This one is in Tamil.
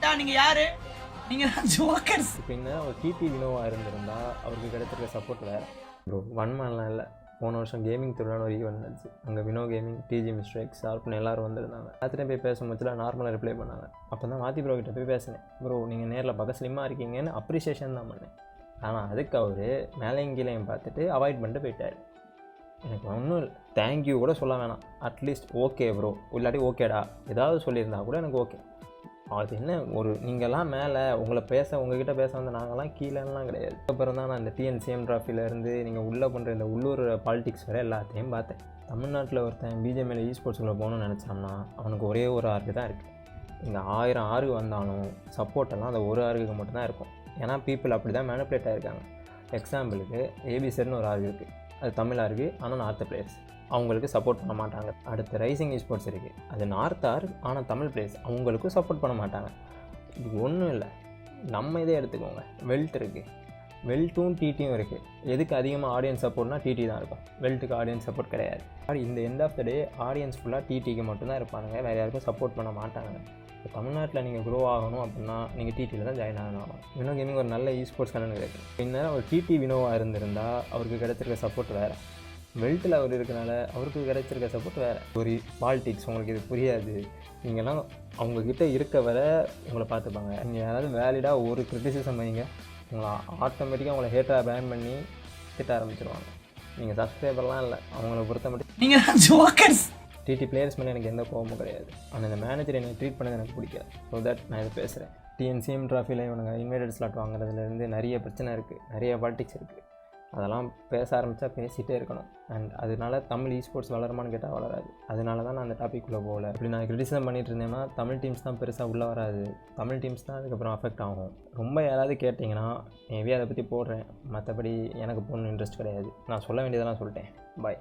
மச்சான் நீங்க யாரு? நீங்க தான் ஜோக்கர்ஸ். பின்ன ஒரு டிடி வினோவாக இருந்திருந்தா அவருக்கு கிடைச்சிருக்க சப்போர்ட் வேறு ப்ரோ. ஒன் மேன்லாம் இல்லை. போன வருஷம் கேமிங் திருவிழான்னு ஒரு ஈவெண்ட் இருந்துச்சு. அங்கே வினோ கேமிங், டிஜி மிஸ்டர் எக்ஸ், ஷார்ப்னு எல்லோரும் வந்திருந்தாங்க. எல்லாத்துலேயும் போய் பேசும்போது நார்மலாக ரிப்ளை பண்ணாங்க. அப்போ தான் மாத்தி ப்ரோ கிட்ட போய் பேசினேன். ப்ரோ நீங்கள் நேரில் பார்க்க ஸ்லிம்மாக இருக்கீங்கன்னு அப்ரிசியேஷன் தான் பண்ணேன். ஆனால் அதுக்கு அவர் மேலேயும் கீழேயும் பார்த்துட்டு அவாய்ட் பண்ணிட்டு போயிட்டார். எனக்கு ஒன்றும் இல்லை, தேங்க்யூ கூட சொல்ல வேணாம். அட்லீஸ்ட் ஓகே ப்ரோ இல்லாட்டி ஓகேடா ஏதாவது சொல்லியிருந்தா கூட எனக்கு ஓகே. அது என்ன ஒரு நீங்கள்லாம் மேலே உங்களை உங்ககிட்ட பேச வந்து நாங்கள்லாம் கீழேலாம் கிடையாது. அப்புறம் தான் நான் இந்த டிஎன்சிஎம் ட்ராஃபிலேருந்து நீங்கள் உள்ளே பண்ணுற இந்த உள்ளூர் பாலிடிக்ஸ் வரை எல்லாத்தையும் பார்த்தேன். தமிழ்நாட்டில் ஒருத்தன் பிஜேபியில் ஸ்போர்ட்ஸுக்குள்ளே போகணும்னு நினச்சான்னா அவனுக்கு ஒரே ஒரு ஆர்க்கு தான் இருக்குது. இங்கே 1000 ஆர்கு வந்தாலும் சப்போர்ட்டெல்லாம் அந்த ஒரு ஆர்குக்கு மட்டும்தான் இருக்கும். ஏன்னா பீப்புள் அப்படி தான் மேனிப்புலேட் ஆகிருக்காங்க. எக்ஸாம்பிளுக்கு ஏபிசர்னு ஒரு ஆர்கு இருக்குது, அது தமிழ் ஆர்கு, ஆனால் நார்த் பிளேயர்ஸ் அவங்களுக்கு சப்போர்ட் பண்ண மாட்டாங்க. அடுத்து ரைசிங் ஸ்போர்ட்ஸ் இருக்குது, அது நார்த் ஆர்க் ஆனால் தமிழ் பிளேயர்ஸ் அவங்களுக்கும் சப்போர்ட் பண்ண மாட்டாங்க. இது ஒன்றும் இல்லை, நம்ம இதே எடுத்துக்கோங்க. வெல்ட் இருக்குது, வெல்ட்டும் டிடியும் இருக்குது. எதுக்கு அதிகமாக ஆடியன்ஸ் சப்போர்ட்னா டிடி தான் இருக்கும், வெல்ட்டுக்கு ஆடியன்ஸ் சப்போர்ட் கிடையாது. இந்த end of the day audience ஃபுல்லாக டிடிக்கு மட்டும்தான் இருப்பாங்க, வேறு யாருக்கும் சப்போர்ட் பண்ண மாட்டாங்க. இப்போ தமிழ்நாட்டில் நீங்கள் க்ரோ ஆகணும் அப்படின்னா நீங்கள் டிடியில் தான் ஜாயின் ஆகணும். வினோ கேமிங் ஒரு நல்ல ஸ்போர்ட்ஸ் கண்ணன் இருக்குது. பின்னர் ஒரு டிடி வினோவாக இருந்திருந்தால் அவருக்கு கிடைச்சிருக்க சப்போர்ட் வேறு. வெல்ட்டில் அவர் இருக்கனால அவருக்கு கிடைச்சிருக்க சப்போர்ட் வேறு. ஒரு பாலிடிக்ஸ் உங்களுக்கு இது புரியாது. நீங்கள்லாம் அவங்கக்கிட்ட இருக்க வர உங்களை பார்த்துப்பாங்க. நீங்கள் யாராவது வேலிடாக ஒரு கிரிட்டிசிசம் வைங்க, உங்களை ஆட்டோமேட்டிக்காக உங்களை ஹேட்டராக பேன் பண்ணி திட்ட ஆரம்பிச்சிருவாங்க. நீங்கள் சப்ஸ்கிரைபர்லாம் இல்லை, அவங்கள பொறுத்த மட்டும் நீங்கள் தான் ஜோக்கர்ஸ். டிடி பிளேயர்ஸ் மேலே எனக்கு எந்த கோபமும் கிடையாது. ஆனால் இந்த மேனேஜர் என்னை ட்ரீட் பண்ணது எனக்கு பிடிக்கல. ஸோ தட் நான் இதை பேசுகிறேன். டிஎன்சிஎம் ட்ராஃபியில் இவனுங்க இன்வைட்டட் ஸ்லாட் வாங்குறதுலேருந்து நிறைய பிரச்சனை இருக்குது, நிறைய பாலிடிக்ஸ் இருக்குது. அதெல்லாம் பேச ஆரம்பித்தா பேசிகிட்டே இருக்கணும். அண்ட் அதனால தமிழ் ஸ்போர்ட்ஸ் வளருமான்னு கேட்டால் வளராது. அதனால தான் நான் அந்த டாப்பிக்குள்ளே போகல. இப்படி நான் கிரிட்டிசம் பண்ணிட்டு இருந்தேன்னா தமிழ் டீம்ஸ் தான் பெருசாக உள்ளே வராது, தமிழ் டீம்ஸ் தான் அதுக்கப்புறம் அஃபெக்ட் ஆகும். ரொம்ப யாராவது கேட்டிங்கன்னா மேபி அதை பற்றி போடுறேன், மற்றபடி எனக்கு போகணுன்னு இன்ட்ரெஸ்ட் கிடையாது. நான் சொல்ல வேண்டியதெல்லாம் சொல்லிட்டேன். பாய்.